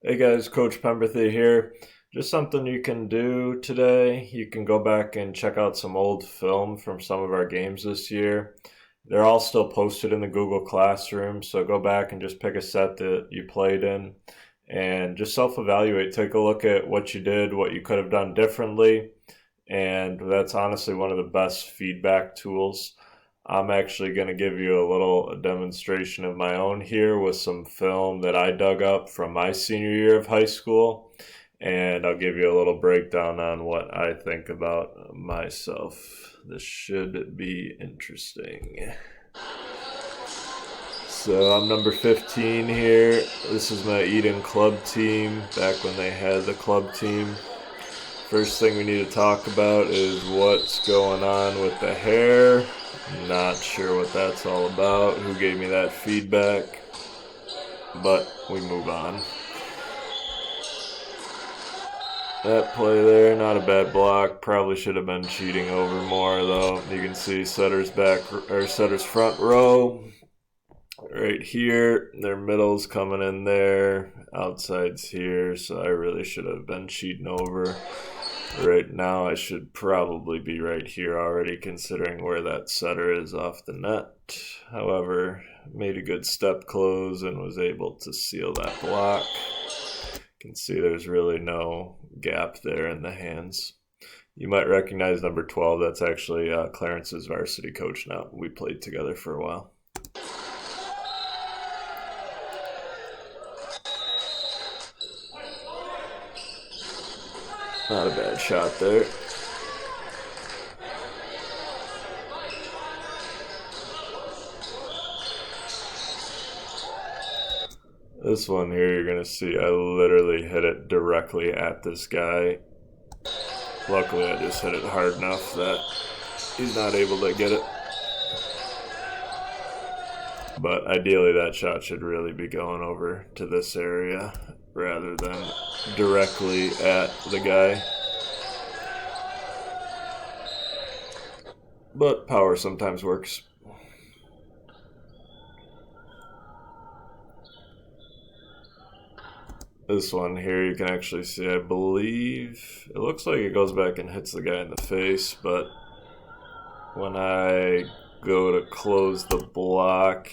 Hey guys, Coach Pemberthy here. Just something you can do today. You can go back and check out some old film from some of our games this year. They're all still posted in the Google Classroom, so go back and just pick a set that you played in and just self evaluate. Take a look at what you did, what you could have done differently, and that's honestly one of the best feedback tools. I'm actually going to give you a little demonstration of my own here with some film that I dug up from my senior year of high school, and I'll give you a little breakdown on what I think about myself. This should be interesting. So I'm number 15 here. This is my Eden Club team, back when they had the club team. First thing we need to talk about is what's going on with the hair. Not sure what that's all about, who gave me that feedback, but we move on. That play there, not a bad block. Probably should have been cheating over more though. You can see setter's front row right here. Their middle's coming in there, outside's here, so I really should have been cheating over. Right now I should probably be right here already, considering where that setter is off the net. However, made a good step close and was able to seal that block. You can see there's really no gap there in the hands. You might recognize number 12. That's actually Clarence's varsity coach now. We played together for a while. Not a bad shot there. This one here, you're going to see I literally hit it directly at this guy. Luckily, I just hit it hard enough that he's not able to get it. But ideally, that shot should really be going over to this area rather than directly at the guy. But power sometimes works. This one here, you can actually see, I believe, it looks like it goes back and hits the guy in the face, but when I go to close the block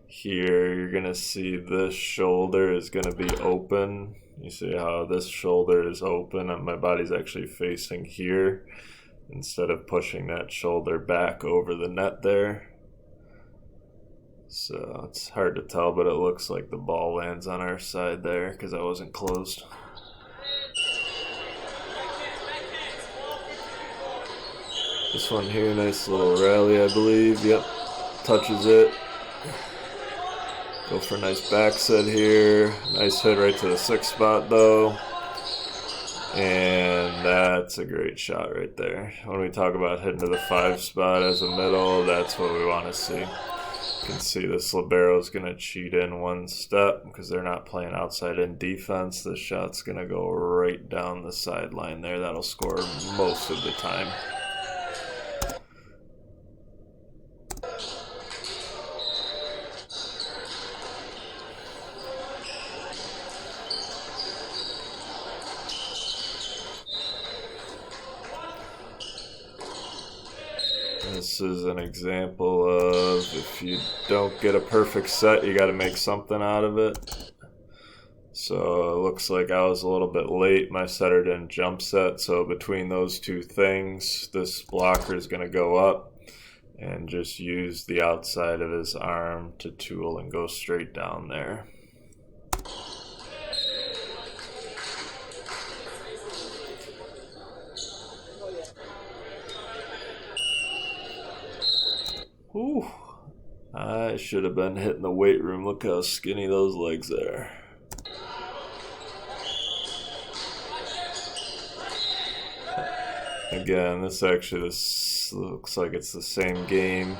here, you're going to see this shoulder is going to be open. You see how this shoulder is open and my body's actually facing here instead of pushing that shoulder back over the net there. So it's hard to tell, but it looks like the ball lands on our side there because I wasn't closed. This one here, nice little rally, I believe. Yep, touches it. Go for a nice back set here. Nice hit right to the 6th spot though. And that's a great shot right there. When we talk about hitting to the 5 spot as a middle, that's what we want to see. You can see this libero is going to cheat in one step because they're not playing outside in defense. This shot's going to go right down the sideline there. That'll score most of the time. This is an example of if you don't get a perfect set, you got to make something out of it. So it looks like I was a little bit late. My setter didn't jump set, so between those two things, this blocker is going to go up and just use the outside of his arm to tool and go straight down there. Whew. I should have been hitting the weight room. Look how skinny those legs are. Again, this looks like it's the same game.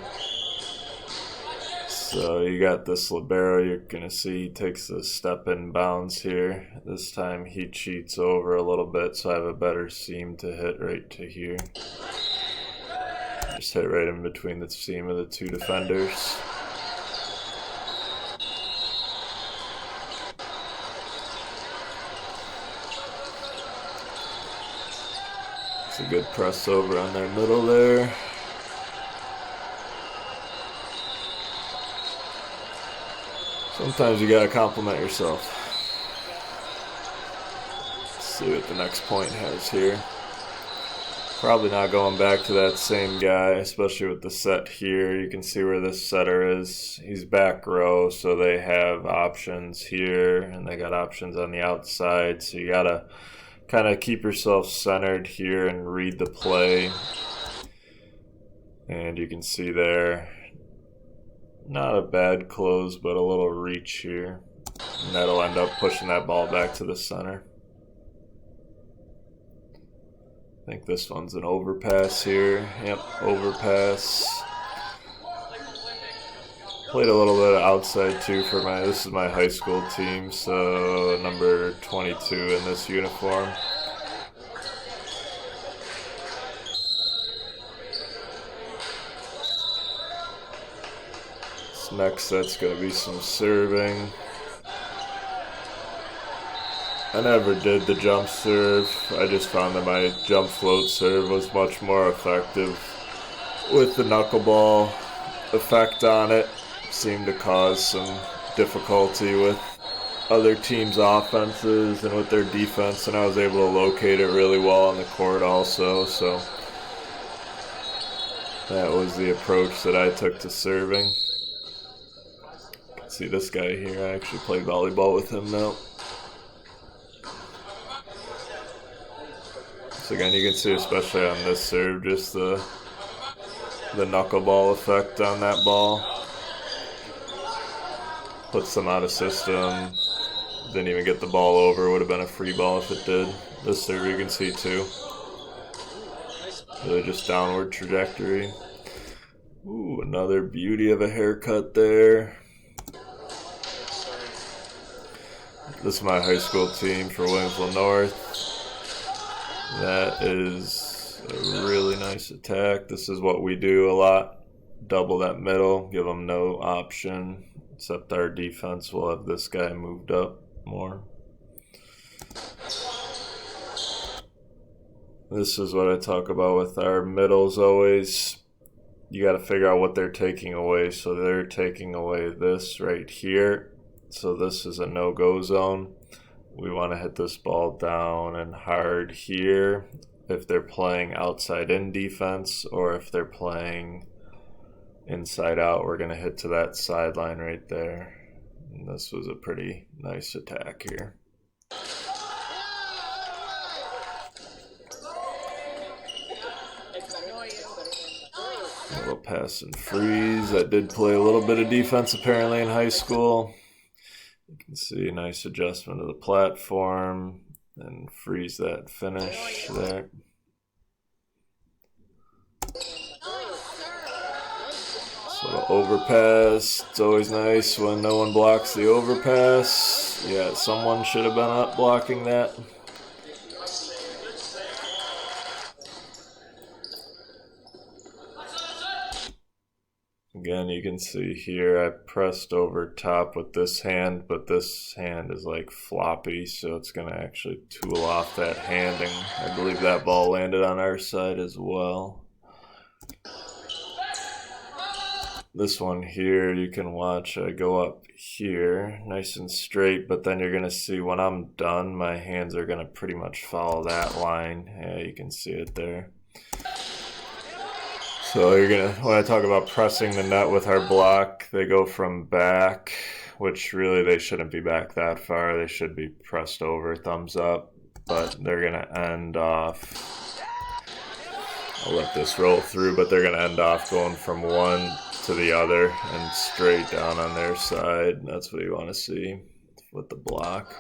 So you got this libero, you're going to see he takes a step in bounds here. This time he cheats over a little bit, so I have a better seam to hit right to here. Just hit right in between the seam of the two defenders. It's a good press over on their middle there. Sometimes you gotta compliment yourself. Let's see what the next point has here. Probably not going back to that same guy, especially with the set here. You can see where this setter is. He's back row, so they have options here, and they got options on the outside. So you gotta kind of keep yourself centered here and read the play. And you can see there, not a bad close, but a little reach here. And that'll end up pushing that ball back to the center. I think this one's an overpass here. Yep, overpass. Played a little bit of outside too for this is my high school team, so number 22 in this uniform. This next set's gonna be some serving. I never did the jump serve. I just found that my jump float serve was much more effective with the knuckleball effect on it. Seemed to cause some difficulty with other teams' offenses and with their defense, and I was able to locate it really well on the court also, so that was the approach that I took to serving. You can see this guy here. I actually play volleyball with him now. So again, you can see especially on this serve, just the knuckleball effect on that ball. Puts them out of system. Didn't even get the ball over. Would have been a free ball if it did. This serve you can see too. Really just downward trajectory. Ooh, another beauty of a haircut there. This is my high school team for Williamsville North. That is a really nice attack. This is what we do a lot. Double that middle, give them no option, except our defense will have this guy moved up more. This is what I talk about with our middles always. You got to figure out what they're taking away. So they're taking away this right here. So this is a no-go zone. We want to hit this ball down and hard here if they're playing outside in defense, or if they're playing inside out, we're going to hit to that sideline right there. And this was a pretty nice attack here. A little pass and freeze. I did play a little bit of defense apparently in high school. You can see a nice adjustment of the platform and freeze that finish there. So overpass, it's always nice when no one blocks the overpass. Yeah, someone should have been up blocking that. Again, you can see here I pressed over top with this hand, but this hand is like floppy, so it's going to actually tool off that hand, and I believe that ball landed on our side as well. This one here, you can watch I go up here, nice and straight, but then you're going to see when I'm done, my hands are going to pretty much follow that line. Yeah, you can see it there. So you're gonna, when I talk about pressing the net with our block, they go from back, which really they shouldn't be back that far. They should be pressed over, thumbs up, but they're gonna end off, I'll let this roll through, but they're gonna end off going from one to the other and straight down on their side. That's what you want to see with the block.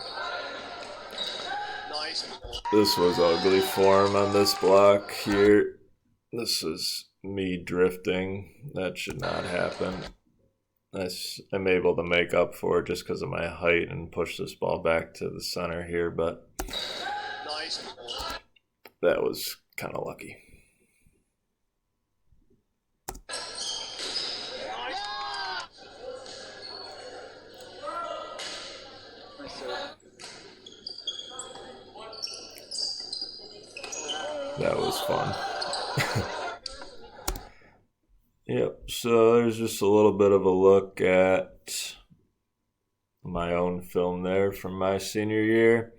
This was ugly form on this block here. This is me drifting. That should not happen. I'm able to make up for it just because of my height and push this ball back to the center here, but that was kind of lucky. That that was fun. Yep, so there's just a little bit of a look at my own film there from my senior year.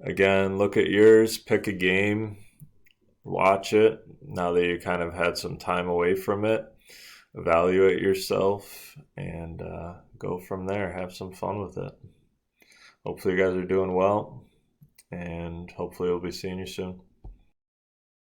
Again, look at yours, pick a game, watch it now that you kind of had some time away from it. Evaluate yourself and go from there. Have some fun with it. Hopefully, you guys are doing well, and hopefully, we'll be seeing you soon.